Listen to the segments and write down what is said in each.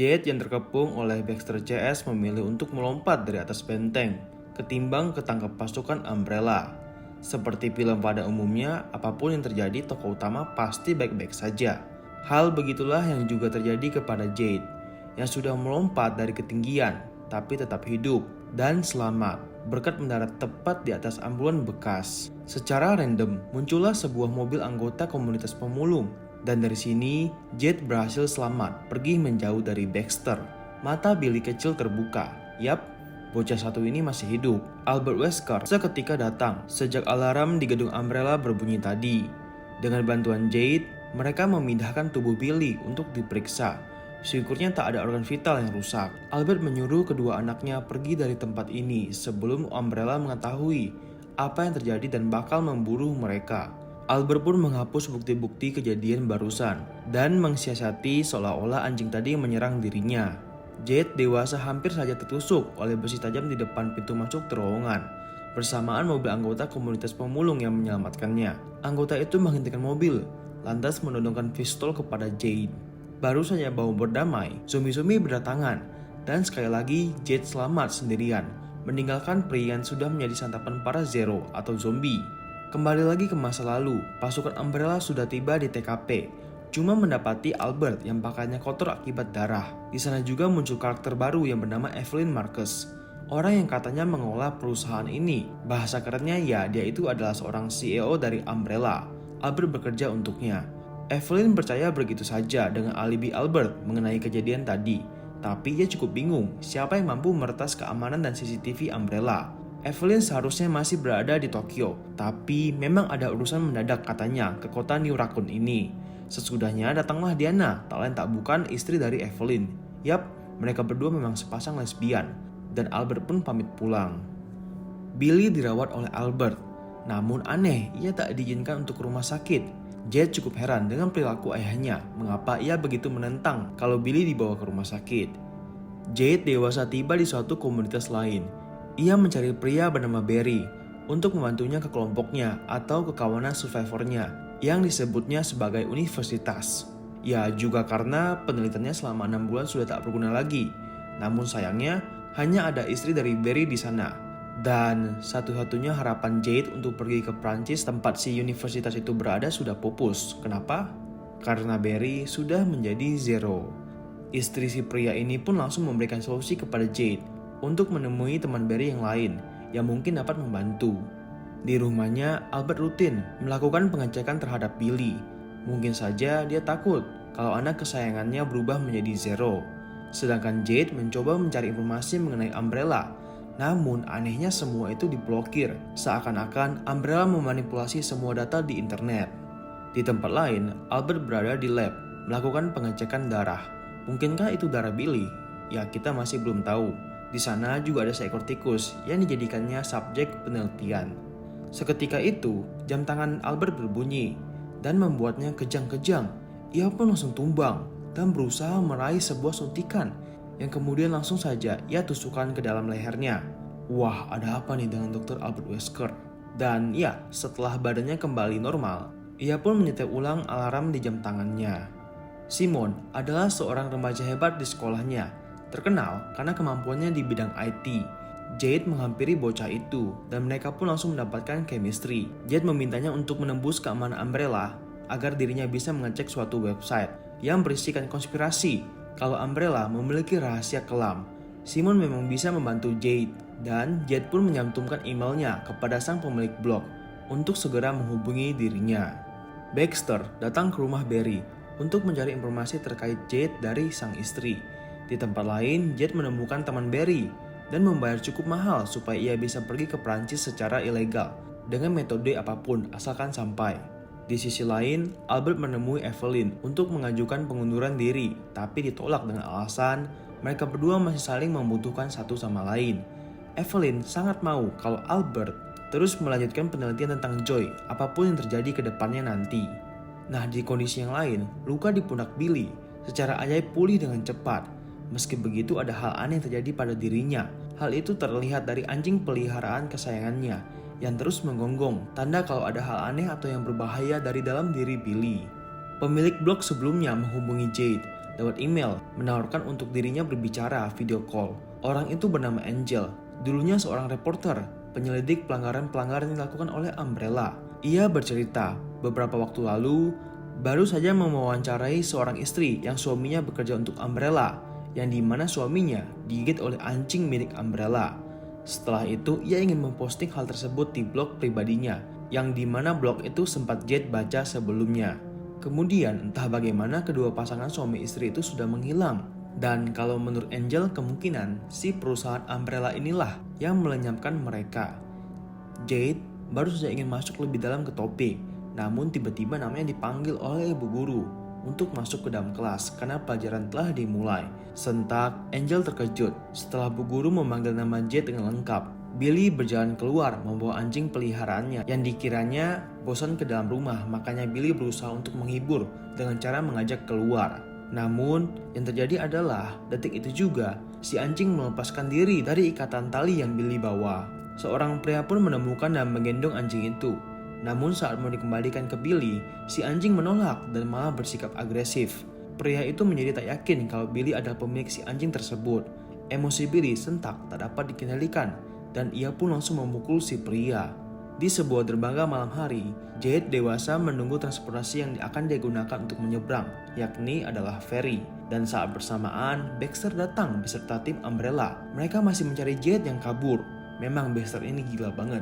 Jade yang terkepung oleh Baxter CS memilih untuk melompat dari atas benteng ketimbang ketangkep pasukan Umbrella. Seperti film pada umumnya, apapun yang terjadi tokoh utama pasti baik-baik saja. Hal begitulah yang juga terjadi kepada Jade yang sudah melompat dari ketinggian tapi tetap hidup dan selamat berkat mendarat tepat di atas ambulan bekas. Secara random muncullah sebuah mobil anggota komunitas pemulung. Dan dari sini, Jade berhasil selamat pergi menjauh dari Baxter. Mata Billy kecil terbuka. Yap, bocah satu ini masih hidup. Albert Wesker seketika datang sejak alarm di gedung Umbrella berbunyi tadi. Dengan bantuan Jade, mereka memindahkan tubuh Billy untuk diperiksa. Syukurnya tak ada organ vital yang rusak. Albert menyuruh kedua anaknya pergi dari tempat ini sebelum Umbrella mengetahui apa yang terjadi dan bakal memburu mereka. Albert pun menghapus bukti-bukti kejadian barusan dan mensiasati seolah-olah anjing tadi menyerang dirinya. Jade dewasa hampir saja tertusuk oleh besi tajam di depan pintu masuk terowongan. Bersamaan mobil anggota komunitas pemulung yang menyelamatkannya. Anggota itu menghentikan mobil, lantas menodongkan pistol kepada Jade. Baru saja mau berdamai, zombie-zombie berdatangan. Dan sekali lagi Jade selamat sendirian, meninggalkan pria yang sudah menjadi santapan para Zero atau zombie. Kembali lagi ke masa lalu, pasukan Umbrella sudah tiba di TKP. Cuma mendapati Albert yang pakaiannya kotor akibat darah. Di sana juga muncul karakter baru yang bernama Evelyn Marcus. Orang yang katanya mengelola perusahaan ini. Bahasa kerennya ya dia itu adalah seorang CEO dari Umbrella. Albert bekerja untuknya. Evelyn percaya begitu saja dengan alibi Albert mengenai kejadian tadi. Tapi ia cukup bingung siapa yang mampu meretas keamanan dan CCTV Umbrella. Evelyn seharusnya masih berada di Tokyo, tapi memang ada urusan mendadak katanya ke kota New Raccoon ini. Sesudahnya datanglah Diana, tak lain tak bukan istri dari Evelyn. Yap, mereka berdua memang sepasang lesbian, dan Albert pun pamit pulang. Billy dirawat oleh Albert, namun aneh, ia tak diizinkan untuk ke rumah sakit. Jade cukup heran dengan perilaku ayahnya, mengapa ia begitu menentang kalau Billy dibawa ke rumah sakit. Jade dewasa tiba di suatu komunitas lain. Ia mencari pria bernama Barry untuk membantunya ke kelompoknya atau ke kawanan survivornya yang disebutnya sebagai universitas. Ya juga karena penelitiannya selama 6 bulan sudah tak berguna lagi. Namun sayangnya hanya ada istri dari Barry di sana. Dan satu-satunya harapan Jade untuk pergi ke Prancis tempat si universitas itu berada sudah pupus. Kenapa? Karena Barry sudah menjadi Zero. Istri si pria ini pun langsung memberikan solusi kepada Jade untuk menemui teman Barry yang lain yang mungkin dapat membantu. Di rumahnya, Albert rutin melakukan pengecekan terhadap Billy. Mungkin saja dia takut kalau anak kesayangannya berubah menjadi Zero. Sedangkan Jade mencoba mencari informasi mengenai Umbrella. Namun anehnya semua itu diblokir, seakan-akan Umbrella memanipulasi semua data di internet. Di tempat lain, Albert berada di lab melakukan pengecekan darah. Mungkinkah itu darah Billy? Ya kita masih belum tahu. Di sana juga ada seekor tikus yang dijadikannya subjek penelitian. Seketika itu, jam tangan Albert berbunyi dan membuatnya kejang-kejang. Ia pun langsung tumbang dan berusaha meraih sebuah suntikan yang kemudian langsung saja ia tusukkan ke dalam lehernya. Wah, ada apa nih dengan Dr. Albert Wesker? Dan ya, setelah badannya kembali normal, ia pun menyetel ulang alarm di jam tangannya. Simon adalah seorang remaja hebat di sekolahnya. Terkenal karena kemampuannya di bidang IT. Jade menghampiri bocah itu dan mereka pun langsung mendapatkan chemistry. Jade memintanya untuk menembus keamanan Umbrella agar dirinya bisa mengecek suatu website yang berisikan konspirasi kalau Umbrella memiliki rahasia kelam. Simon memang bisa membantu Jade dan Jade pun menyantumkan emailnya kepada sang pemilik blog untuk segera menghubungi dirinya. Baxter datang ke rumah Barry untuk mencari informasi terkait Jade dari sang istri. Di tempat lain, Jade menemukan teman Barry dan membayar cukup mahal supaya ia bisa pergi ke Prancis secara ilegal dengan metode apapun asalkan sampai. Di sisi lain, Albert menemui Evelyn untuk mengajukan pengunduran diri, tapi ditolak dengan alasan mereka berdua masih saling membutuhkan satu sama lain. Evelyn sangat mau kalau Albert terus melanjutkan penelitian tentang Joy, apapun yang terjadi ke depannya nanti. Nah, di kondisi yang lain, luka di pundak Billy secara ajaib pulih dengan cepat. Meski begitu ada hal aneh yang terjadi pada dirinya. Hal itu terlihat dari anjing peliharaan kesayangannya yang terus menggonggong, tanda kalau ada hal aneh atau yang berbahaya dari dalam diri Billy. Pemilik blog sebelumnya menghubungi Jade lewat email menawarkan untuk dirinya berbicara video call. Orang itu bernama Angel, dulunya seorang reporter, penyelidik pelanggaran-pelanggaran yang dilakukan oleh Umbrella. Ia bercerita, beberapa waktu lalu, baru saja mewawancarai seorang istri yang suaminya bekerja untuk Umbrella, yang dimana suaminya digigit oleh anjing milik Umbrella. Setelah itu, ia ingin memposting hal tersebut di blog pribadinya, yang dimana blog itu sempat Jade baca sebelumnya. Kemudian, entah bagaimana kedua pasangan suami istri itu sudah menghilang. Dan kalau menurut Angel, kemungkinan si perusahaan Umbrella inilah yang melenyapkan mereka. Jade baru saja ingin masuk lebih dalam ke topik, namun tiba-tiba namanya dipanggil oleh ibu guru untuk masuk ke dalam kelas karena pelajaran telah dimulai. Sentak, Angel terkejut setelah bu guru memanggil nama Jade dengan lengkap. Billy berjalan keluar membawa anjing peliharaannya yang dikiranya bosan ke dalam rumah, makanya Billy berusaha untuk menghibur dengan cara mengajak keluar. Namun, yang terjadi adalah detik itu juga si anjing melepaskan diri dari ikatan tali yang Billy bawa. Seorang pria pun menemukan dan menggendong anjing itu. Namun saat mau dikembalikan ke Billy, si anjing menolak dan malah bersikap agresif. Pria itu menjadi tak yakin kalau Billy adalah pemilik si anjing tersebut. Emosi Billy sentak tak dapat dikendalikan dan ia pun langsung memukul si pria. Di sebuah dermaga malam hari, Jade dewasa menunggu transportasi yang akan digunakan untuk menyeberang, yakni adalah ferry. Dan saat bersamaan, Baxter datang beserta tim Umbrella. Mereka masih mencari Jade yang kabur. Memang Baxter ini gila banget.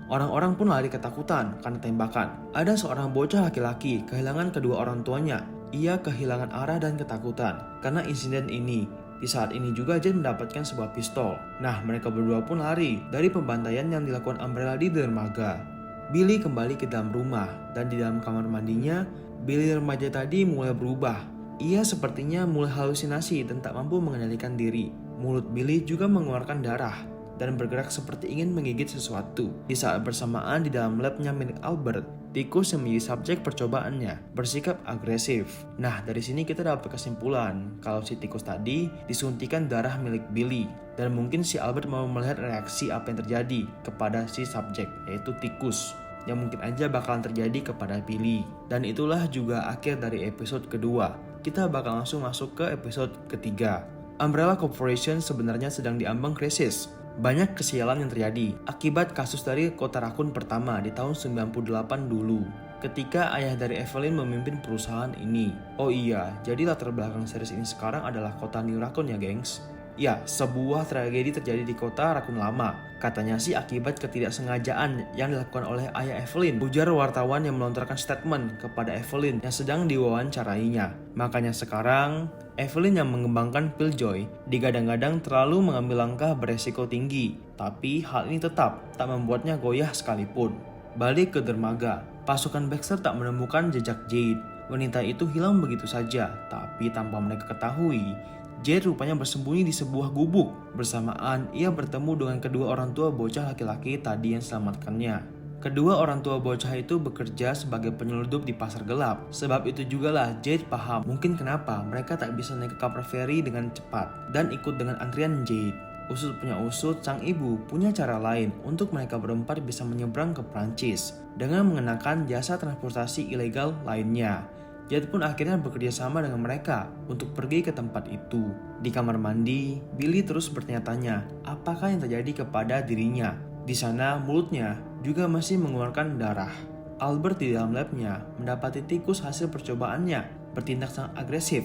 Orang-orang pun lari ketakutan karena tembakan. Ada seorang bocah laki-laki kehilangan kedua orang tuanya. Ia kehilangan arah dan ketakutan karena insiden ini. Di saat ini juga Jade mendapatkan sebuah pistol. Nah, mereka berdua pun lari dari pembantaian yang dilakukan Umbrella di dermaga. Billy kembali ke dalam rumah dan di dalam kamar mandinya, Billy remaja tadi mulai berubah. Ia sepertinya mulai halusinasi dan tak mampu mengendalikan diri. Mulut Billy juga mengeluarkan darah dan bergerak seperti ingin menggigit sesuatu. Di saat bersamaan di dalam labnya milik Albert, tikus yang menjadi subjek percobaannya bersikap agresif. Nah, dari sini kita dapat kesimpulan kalau si tikus tadi disuntikan darah milik Billy. Dan mungkin si Albert mau melihat reaksi apa yang terjadi kepada si subjek, yaitu tikus, yang mungkin aja bakalan terjadi kepada Billy. Dan itulah juga akhir dari episode kedua. Kita bakal langsung masuk ke episode ketiga. Umbrella Corporation sebenarnya sedang diambang krisis. Banyak kesialan yang terjadi akibat kasus dari Kota Rakun pertama di tahun 98 dulu, ketika ayah dari Evelyn memimpin perusahaan ini. Oh iya, jadi latar belakang series ini sekarang adalah kota New Raccoon ya gengs. Ya, sebuah tragedi terjadi di kota Rakun lama. Katanya sih akibat ketidaksengajaan yang dilakukan oleh ayah Evelyn, ujar wartawan yang melontarkan statement kepada Evelyn yang sedang diwawancarainya. Makanya sekarang, Evelyn yang mengembangkan Killjoy digadang-gadang terlalu mengambil langkah beresiko tinggi. Tapi hal ini tetap tak membuatnya goyah sekalipun. Balik ke dermaga, pasukan Baxter tak menemukan jejak Jade. Wanita itu hilang begitu saja, tapi tanpa mereka ketahui, Jade rupanya bersembunyi di sebuah gubuk. Bersamaan, ia bertemu dengan kedua orang tua bocah laki-laki tadi yang selamatkannya. Kedua orang tua bocah itu bekerja sebagai penyeludup di pasar gelap. Sebab itu jugalah Jade paham mungkin kenapa mereka tak bisa naik ke kapal feri dengan cepat dan ikut dengan antrian Jade. Usut punya usut, sang ibu punya cara lain untuk mereka berempat bisa menyeberang ke Prancis dengan mengenakan jasa transportasi ilegal lainnya. Jade pun akhirnya bekerja sama dengan mereka untuk pergi ke tempat itu. Di kamar mandi, Billy terus bertanya-tanya apakah yang terjadi kepada dirinya. Di sana mulutnya juga masih mengeluarkan darah. Albert di dalam labnya mendapati tikus hasil percobaannya bertindak sangat agresif.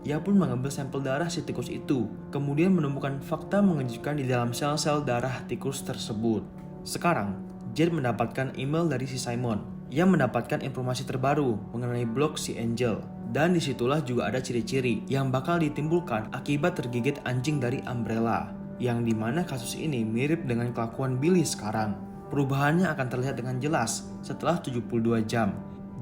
Ia pun mengambil sampel darah si tikus itu, kemudian menemukan fakta mengejutkan di dalam sel-sel darah tikus tersebut. Sekarang, Jade mendapatkan email dari si Simon yang mendapatkan informasi terbaru mengenai blog si Angel. Dan disitulah juga ada ciri-ciri yang bakal ditimbulkan akibat tergigit anjing dari Umbrella, yang dimana kasus ini mirip dengan kelakuan Billy sekarang. Perubahannya akan terlihat dengan jelas setelah 72 jam.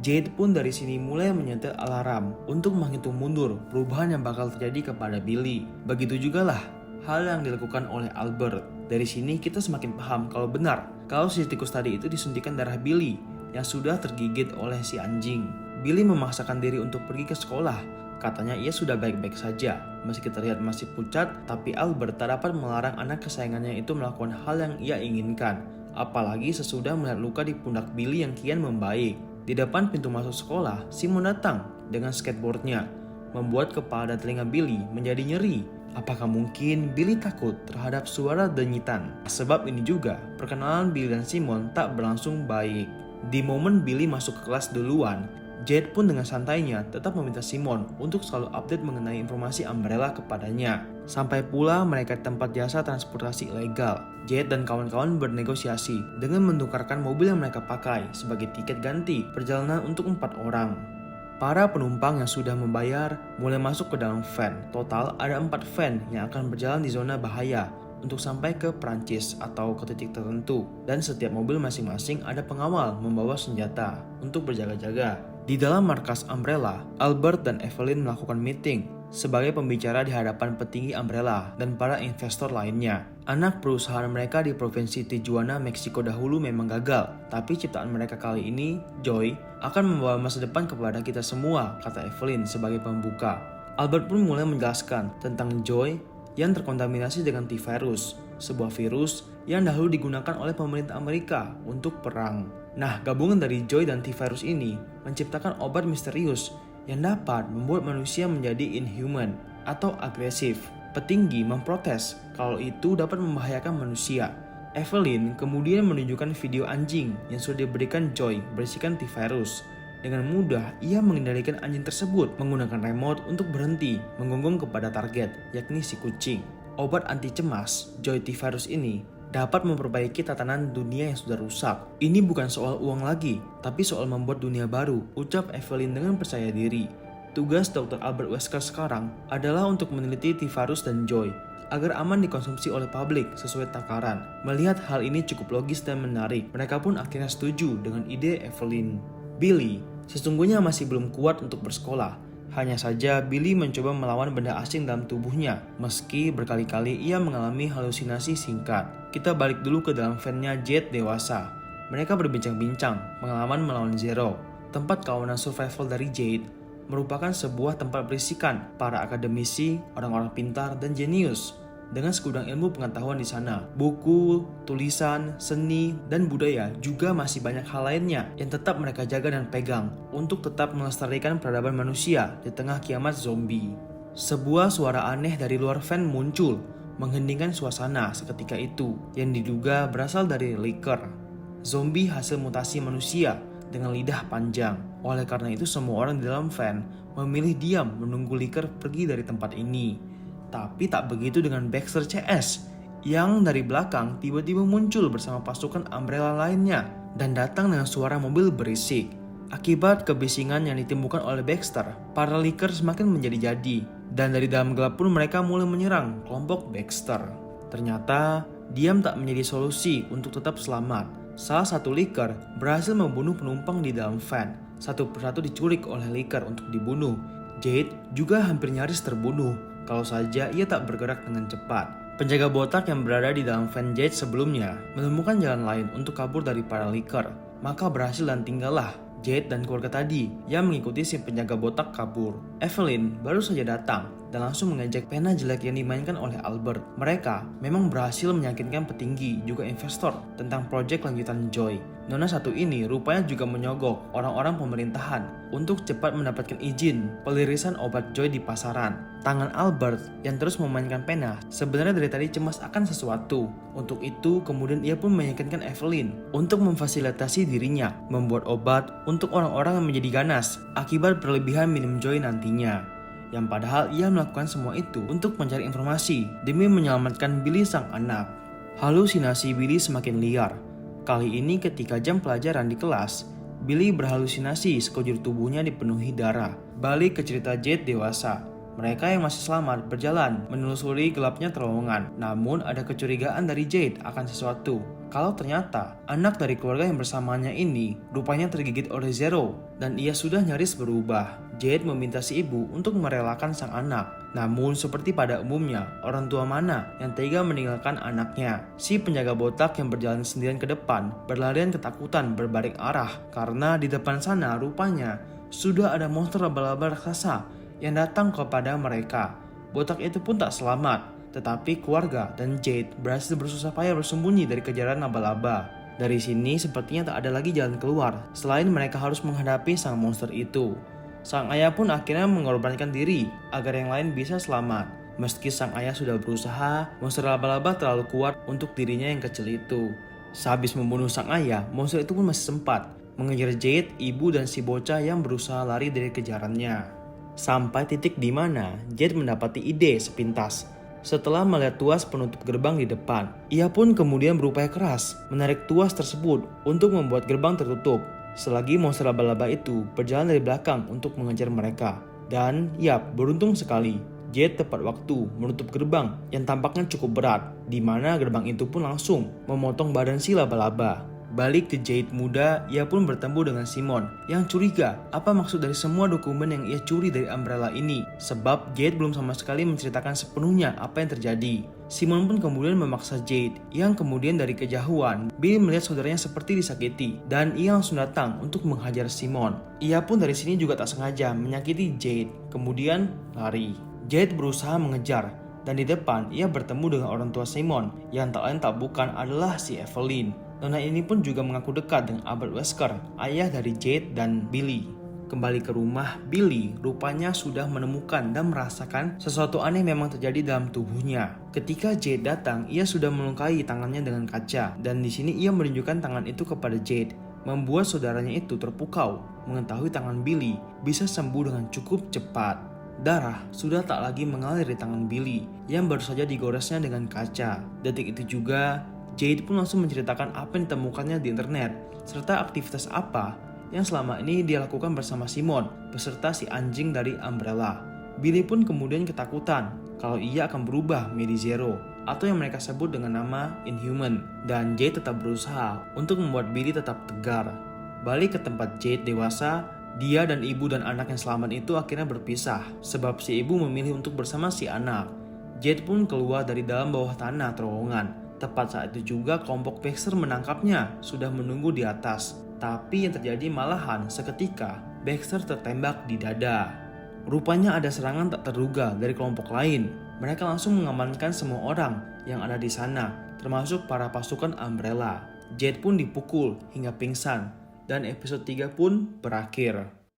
Jade pun dari sini mulai menyetel alarm untuk menghitung mundur perubahan yang bakal terjadi kepada Billy. Begitu juga lah hal yang dilakukan oleh Albert. Dari sini kita semakin paham kalau benar kalau si tikus tadi itu disuntikan darah Billy yang sudah tergigit oleh si anjing. Billy memaksakan diri untuk pergi ke sekolah. Katanya ia sudah baik-baik saja. Meski terlihat masih pucat, tapi Albert tak dapat melarang anak kesayangannya itu melakukan hal yang ia inginkan. Apalagi sesudah melihat luka di pundak Billy yang kian membaik. Di depan pintu masuk sekolah, Simon datang dengan skateboardnya. membuat kepala dan telinga Billy menjadi nyeri. Apakah mungkin Billy takut terhadap suara dengitan? Sebab ini juga, perkenalan Billy dan Simon tak berlangsung baik. Di momen Billy masuk ke kelas duluan, Jade pun dengan santainya tetap meminta Simon untuk selalu update mengenai informasi Umbrella kepadanya. Sampai pula mereka di tempat jasa transportasi ilegal. Jade dan kawan-kawan bernegosiasi dengan menukarkan mobil yang mereka pakai sebagai tiket ganti perjalanan untuk 4 orang. Para penumpang yang sudah membayar mulai masuk ke dalam van. Total ada 4 van yang akan berjalan di zona bahaya untuk sampai ke Prancis atau ke titik tertentu. Dan setiap mobil masing-masing ada pengawal membawa senjata untuk berjaga-jaga. Di dalam markas Umbrella, Albert dan Evelyn melakukan meeting sebagai pembicara di hadapan petinggi Umbrella dan para investor lainnya. Anak perusahaan mereka di provinsi Tijuana, Meksiko dahulu memang gagal, tapi ciptaan mereka kali ini, Joy, akan membawa masa depan kepada kita semua, kata Evelyn sebagai pembuka. Albert pun mulai menjelaskan tentang Joy yang terkontaminasi dengan T-virus, sebuah virus yang dahulu digunakan oleh pemerintah Amerika untuk perang. Nah, gabungan dari Joy dan T-virus ini menciptakan obat misterius yang dapat membuat manusia menjadi inhuman atau agresif. Petinggi memprotes kalau itu dapat membahayakan manusia. Evelyn kemudian menunjukkan video anjing yang sudah diberikan Joy berisikan T-virus. Dengan mudah, ia mengendalikan anjing tersebut menggunakan remote untuk berhenti menggonggong kepada target, yakni si kucing. Obat anti cemas, Joy T-virus ini dapat memperbaiki tatanan dunia yang sudah rusak. Ini bukan soal uang lagi, tapi soal membuat dunia baru, ucap Evelyn dengan percaya diri. Tugas Dr. Albert Wesker sekarang adalah untuk meneliti T-virus dan Joy agar aman dikonsumsi oleh publik sesuai takaran. Melihat hal ini cukup logis dan menarik, mereka pun akhirnya setuju dengan ide Evelyn. Billy sesungguhnya masih belum kuat untuk bersekolah. Hanya saja Billy mencoba melawan benda asing dalam tubuhnya, meski berkali-kali ia mengalami halusinasi singkat. Kita balik dulu ke dalam van-nya Jade dewasa. Mereka berbincang-bincang pengalaman melawan Zero. Tempat kawanan survival dari Jade merupakan sebuah tempat berisikan para akademisi, orang-orang pintar, dan jenius. Dengan segudang ilmu pengetahuan di sana, buku, tulisan, seni, dan budaya juga masih banyak hal lainnya yang tetap mereka jaga dan pegang untuk tetap melestarikan peradaban manusia di tengah kiamat zombie. Sebuah suara aneh dari luar van muncul, menghendingkan suasana seketika itu yang diduga berasal dari liker. Zombie hasil mutasi manusia dengan lidah panjang. Oleh karena itu semua orang di dalam van memilih diam menunggu liker pergi dari tempat ini. Tapi tak begitu dengan Baxter CS yang dari belakang tiba-tiba muncul bersama pasukan Umbrella lainnya dan datang dengan suara mobil berisik. Akibat kebisingan yang ditimbulkan oleh Baxter, para liker semakin menjadi-jadi dan dari dalam gelap pun mereka mulai menyerang kelompok Baxter. Ternyata diam tak menjadi solusi untuk tetap selamat. Salah satu liker berhasil membunuh penumpang di dalam van. Satu persatu diculik oleh liker untuk dibunuh. Jade juga hampir nyaris terbunuh kalau saja ia tak bergerak dengan cepat. Penjaga botak yang berada di dalam van Jade sebelumnya menemukan jalan lain untuk kabur dari para liker. Maka berhasil dan tinggallah Jade dan keluarga tadi yang mengikuti si penjaga botak kabur. Evelyn baru saja datang dan langsung mengejek pena jelek yang dimainkan oleh Albert. Mereka memang berhasil meyakinkan petinggi juga investor tentang proyek lanjutan Joy. Nona satu ini rupanya juga menyogok orang-orang pemerintahan untuk cepat mendapatkan izin pelirisan obat Joy di pasaran. Tangan Albert yang terus memainkan pena sebenarnya dari tadi cemas akan sesuatu. Untuk itu kemudian ia pun meyakinkan Evelyn untuk memfasilitasi dirinya membuat obat untuk orang-orang yang menjadi ganas akibat berlebihan minum Joy nantinya. Yang padahal ia melakukan semua itu untuk mencari informasi demi menyelamatkan Billy sang anak. Halusinasi Billy semakin liar. Kali ini ketika jam pelajaran di kelas, Billy berhalusinasi sekujur tubuhnya dipenuhi darah. Balik ke cerita Jade dewasa. Mereka yang masih selamat berjalan menelusuri gelapnya terowongan. Namun ada kecurigaan dari Jade akan sesuatu. Kalau ternyata anak dari keluarga yang bersamanya ini rupanya tergigit oleh Zero dan ia sudah nyaris berubah. Jade meminta si ibu untuk merelakan sang anak. Namun seperti pada umumnya, orang tua mana yang tega meninggalkan anaknya? Si penjaga botak yang berjalan sendirian ke depan berlarian ketakutan berbalik arah karena di depan sana rupanya sudah ada monster laba-laba raksasa yang datang kepada mereka. Botak itu pun tak selamat, tetapi keluarga dan Jade berhasil bersusah payah bersembunyi dari kejaran laba-laba. Dari sini sepertinya tak ada lagi jalan keluar selain mereka harus menghadapi sang monster itu. Sang ayah pun akhirnya mengorbankan diri agar yang lain bisa selamat. Meski sang ayah sudah berusaha, monster laba-laba terlalu kuat untuk dirinya yang kecil itu. Sehabis membunuh sang ayah, monster itu pun masih sempat mengejar Jade, ibu dan si bocah yang berusaha lari dari kejarannya. Sampai titik di mana Jade mendapati ide sepintas. Setelah melihat tuas penutup gerbang di depan, ia pun kemudian berupaya keras menarik tuas tersebut untuk membuat gerbang tertutup. Selagi monster laba-laba itu berjalan dari belakang untuk mengejar mereka. Dan yap, beruntung sekali, Jade tepat waktu menutup gerbang yang tampaknya cukup berat, di mana gerbang itu pun langsung memotong badan si laba-laba. Balik ke Jade muda, ia pun bertemu dengan Simon yang curiga apa maksud dari semua dokumen yang ia curi dari Umbrella ini. Sebab Jade belum sama sekali menceritakan sepenuhnya apa yang terjadi. Simon pun kemudian memaksa Jade yang kemudian dari kejauhan Billy melihat saudaranya seperti disakiti dan ia langsung datang untuk menghajar Simon. Ia pun dari sini juga tak sengaja menyakiti Jade, kemudian lari. Jade berusaha mengejar dan di depan ia bertemu dengan orang tua Simon yang tak lain tak bukan adalah si Evelyn. Nona ini pun juga mengaku dekat dengan Albert Wesker, ayah dari Jade dan Billy. Kembali ke rumah, Billy rupanya sudah menemukan dan merasakan sesuatu aneh memang terjadi dalam tubuhnya. Ketika Jade datang, ia sudah melukai tangannya dengan kaca dan di sini ia menunjukkan tangan itu kepada Jade, membuat saudaranya itu terpukau mengetahui tangan Billy bisa sembuh dengan cukup cepat. Darah sudah tak lagi mengalir di tangan Billy yang baru saja digoresnya dengan kaca. Detik itu juga Jade pun langsung menceritakan apa yang ditemukannya di internet serta aktivitas apa yang selama ini dia lakukan bersama Simon beserta si anjing dari Umbrella. Billy pun kemudian ketakutan kalau ia akan berubah menjadi Zero atau yang mereka sebut dengan nama Inhuman, dan Jade tetap berusaha untuk membuat Billy tetap tegar. Balik ke tempat Jade dewasa, dia dan ibu dan anak yang selamat itu akhirnya berpisah sebab si ibu memilih untuk bersama si anak. Jade pun keluar dari dalam bawah tanah terowongan. Tepat saat itu juga kelompok Baxter menangkapnya sudah menunggu di atas. Tapi yang terjadi malahan seketika Baxter tertembak di dada. Rupanya ada serangan tak terduga dari kelompok lain. Mereka langsung mengamankan semua orang yang ada di sana, termasuk para pasukan Umbrella. Jade pun dipukul hingga pingsan dan episode 3 pun berakhir.